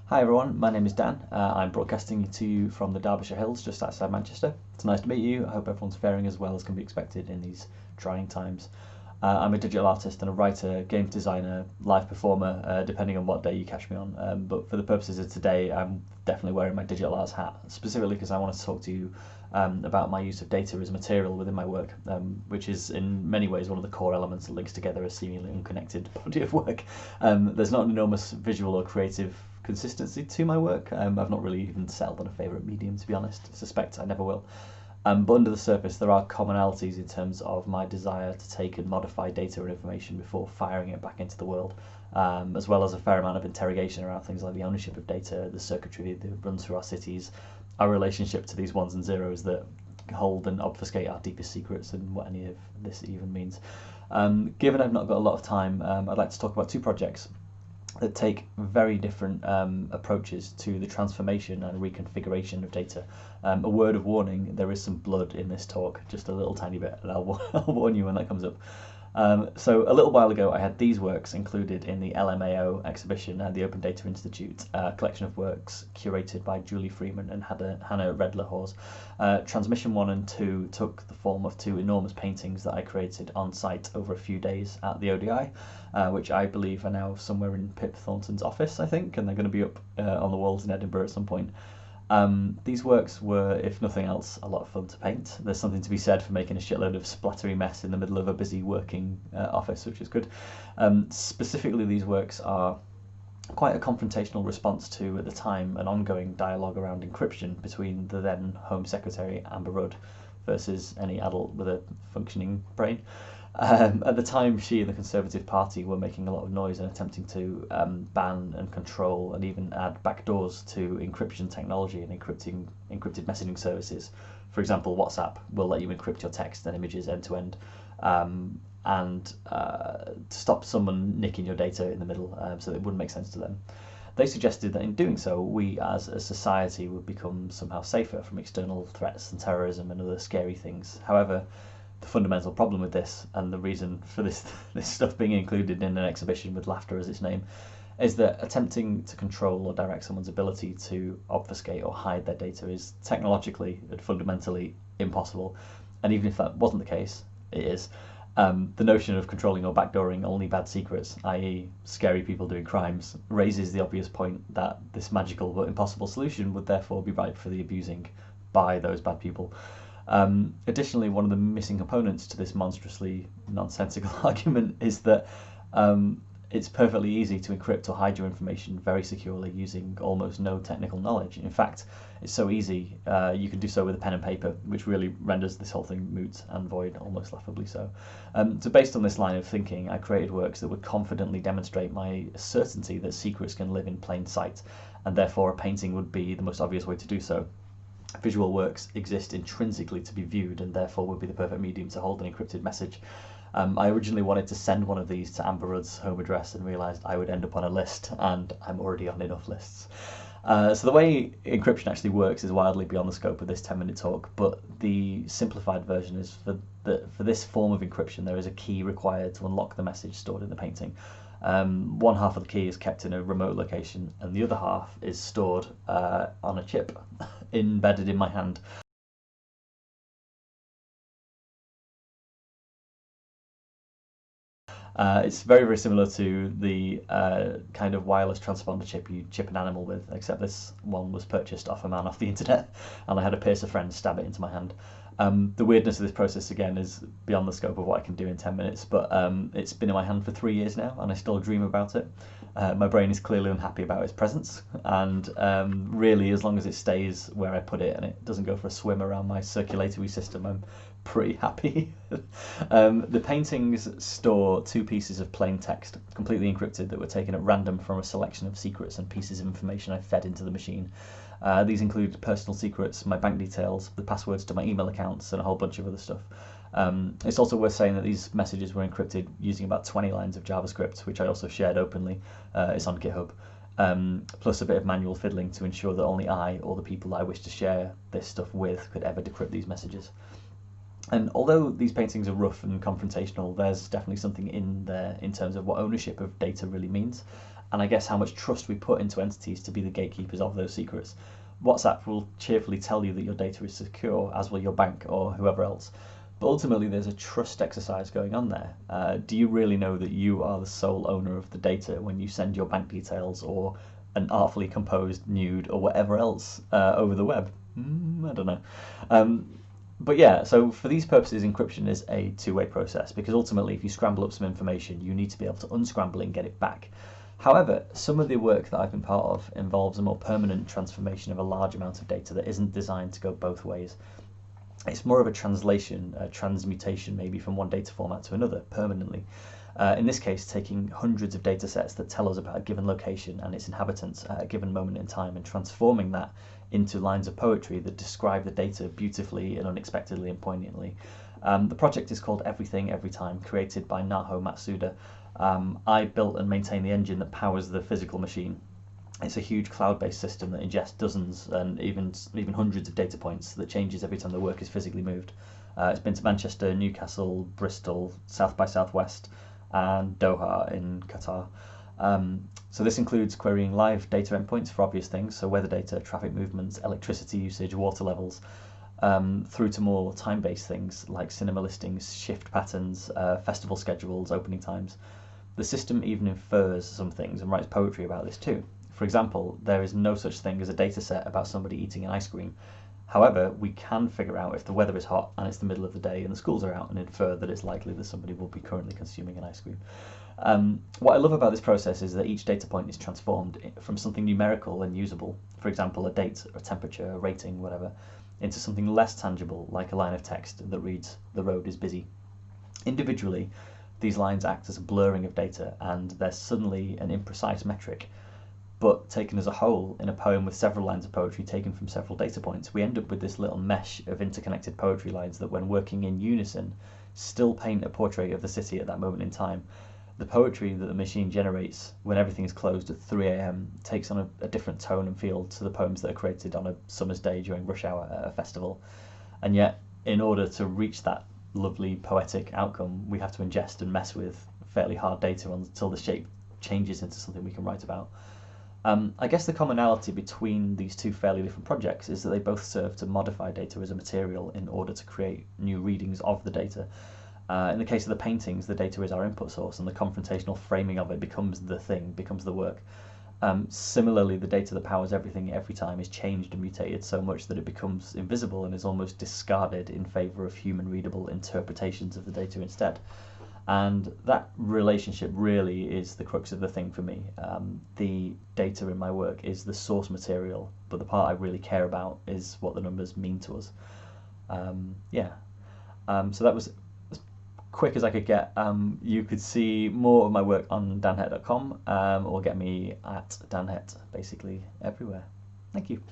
Hi everyone, my name is Dan. I'm broadcasting to you from the Derbyshire Hills just outside Manchester. It's nice to meet you. I hope everyone's faring as well as can be expected in these trying times. I'm a digital artist and a writer, games designer, live performer, depending on what day you catch me on. But for the purposes of today, I'm definitely wearing my digital arts hat, specifically because I want to talk to you about my use of data as material within my work, which is in many ways one of the core elements that links together a seemingly unconnected body of work. There's not an enormous visual or creative consistency to my work. I've not really even settled on a favourite medium, to be honest. I suspect I never will. But under the surface, there are commonalities in terms of my desire to take and modify data and information before firing it back into the world, as well as a fair amount of interrogation around things like the ownership of data, the circuitry that runs through our cities, our relationship to these ones and zeros that hold and obfuscate our deepest secrets, and what any of this even means. Given I've not got a lot of time, I'd like to talk about two projects that take very different approaches to the transformation and reconfiguration of data. A word of warning, there is some blood in this talk, just a little tiny bit, and I'll warn you when that comes up. So a little while ago I had these works included in the LMAO exhibition at the Open Data Institute, a collection of works curated by Julie Freeman and Hannah Redler-Hawes. Transmission 1 and 2 took the form of two enormous paintings that I created on site over a few days at the ODI, which I believe are now somewhere in Pip Thornton's office, I think, and they're going to be up on the walls in Edinburgh at some point. These works were, if nothing else, a lot of fun to paint. There's something to be said for making a shitload of splattery mess in the middle of a busy working office, which is good. Specifically, these works are quite a confrontational response to, at the time, an ongoing dialogue around encryption between the then Home Secretary Amber Rudd versus any adult with a functioning brain. At the time, she and the Conservative Party were making a lot of noise and attempting to ban and control and even add backdoors to encryption technology and encrypted messaging services. For example, WhatsApp will let you encrypt your text and images end to end, and to stop someone nicking your data in the middle, so that it wouldn't make sense to them. They suggested that in doing so, we as a society would become somehow safer from external threats and terrorism and other scary things. However, the fundamental problem with this, and the reason for this stuff being included in an exhibition with laughter as its name, is that attempting to control or direct someone's ability to obfuscate or hide their data is technologically and fundamentally impossible. And even if that wasn't the case, it is. The notion of controlling or backdooring only bad secrets, i.e. scary people doing crimes, raises the obvious point that this magical but impossible solution would therefore be ripe for the abusing by those bad people. Additionally, one of the missing components to this monstrously nonsensical argument is that it's perfectly easy to encrypt or hide your information very securely using almost no technical knowledge. In fact, it's so easy, you can do so with a pen and paper, which really renders this whole thing moot and void, almost laughably so. So based on this line of thinking, I created works that would confidently demonstrate my certainty that secrets can live in plain sight, and therefore a painting would be the most obvious way to do so. Visual works exist intrinsically to be viewed and therefore would be the perfect medium to hold an encrypted message. I originally wanted to send one of these to Amber Rudd's home address and realised I would end up on a list, and I'm already on enough lists. So the way encryption actually works is wildly beyond the scope of this 10-minute talk, but the simplified version is for this form of encryption there is a key required to unlock the message stored in the painting. One half of the key is kept in a remote location, and the other half is stored on a chip embedded in my hand. It's very, very similar to the kind of wireless transponder chip you chip an animal with, except this one was purchased off a man off the internet, and I had a piercer friend stab it into my hand. The weirdness of this process, again, is beyond the scope of what I can do in 10 minutes, but it's been in my hand for 3 years now, and I still dream about it. My brain is clearly unhappy about its presence, and really, as long as it stays where I put it and it doesn't go for a swim around my circulatory system, I'm pretty happy. The paintings store two pieces of plain text, completely encrypted, that were taken at random from a selection of secrets and pieces of information I fed into the machine. These include personal secrets, my bank details, the passwords to my email accounts, and a whole bunch of other stuff. It's also worth saying that these messages were encrypted using about 20 lines of JavaScript, which I also shared openly. It's on GitHub. Plus a bit of manual fiddling to ensure that only I or the people I wish to share this stuff with could ever decrypt these messages. And although these paintings are rough and confrontational, there's definitely something in there in terms of what ownership of data really means, and I guess how much trust we put into entities to be the gatekeepers of those secrets. WhatsApp will cheerfully tell you that your data is secure, as will your bank or whoever else. But ultimately, there's a trust exercise going on there. Do you really know that you are the sole owner of the data when you send your bank details or an artfully composed nude or whatever else over the web? I don't know. But yeah, so for these purposes, encryption is a two-way process, because ultimately if you scramble up some information, you need to be able to unscramble it and get it back. However, some of the work that I've been part of involves a more permanent transformation of a large amount of data that isn't designed to go both ways. It's more of a translation, a transmutation maybe from one data format to another permanently. In this case, taking hundreds of data sets that tell us about a given location and its inhabitants at a given moment in time and transforming that into lines of poetry that describe the data beautifully and unexpectedly and poignantly. The project is called Everything Every Time, created by Naho Matsuda. I built and maintain the engine that powers the physical machine. It's a huge cloud-based system that ingests dozens and even hundreds of data points that changes every time the work is physically moved. It's been to Manchester, Newcastle, Bristol, South by Southwest, and Doha in Qatar. So this includes querying live data endpoints for obvious things, so weather data, traffic movements, electricity usage, water levels, through to more time-based things like cinema listings, shift patterns, festival schedules, opening times. The system even infers some things and writes poetry about this too. For example, there is no such thing as a data set about somebody eating an ice cream. However, we can figure out if the weather is hot and it's the middle of the day and the schools are out, and infer that it's likely that somebody will be currently consuming an ice cream. What I love about this process is that each data point is transformed from something numerical and usable, for example a date, a temperature, a rating, whatever, into something less tangible like a line of text that reads, "The road is busy." Individually, these lines act as a blurring of data and they're suddenly an imprecise metric. But taken as a whole, in a poem with several lines of poetry taken from several data points, we end up with this little mesh of interconnected poetry lines that, when working in unison, still paint a portrait of the city at that moment in time. The poetry that the machine generates when everything is closed at 3 a.m. takes on a different tone and feel to the poems that are created on a summer's day during rush hour at a festival. And yet, in order to reach that lovely poetic outcome, we have to ingest and mess with fairly hard data until the shape changes into something we can write about. I guess the commonality between these two fairly different projects is that they both serve to modify data as a material in order to create new readings of the data. In the case of the paintings, the data is our input source, and the confrontational framing of it becomes the thing, becomes the work. Similarly, the data that powers everything every time is changed and mutated so much that it becomes invisible and is almost discarded in favour of human readable interpretations of the data instead. And that relationship really is the crux of the thing for me. The data in my work is the source material, but the part I really care about is what the numbers mean to us. So that was as quick as I could get. You could see more of my work on danhet.com, or get me at danhet basically everywhere. Thank you.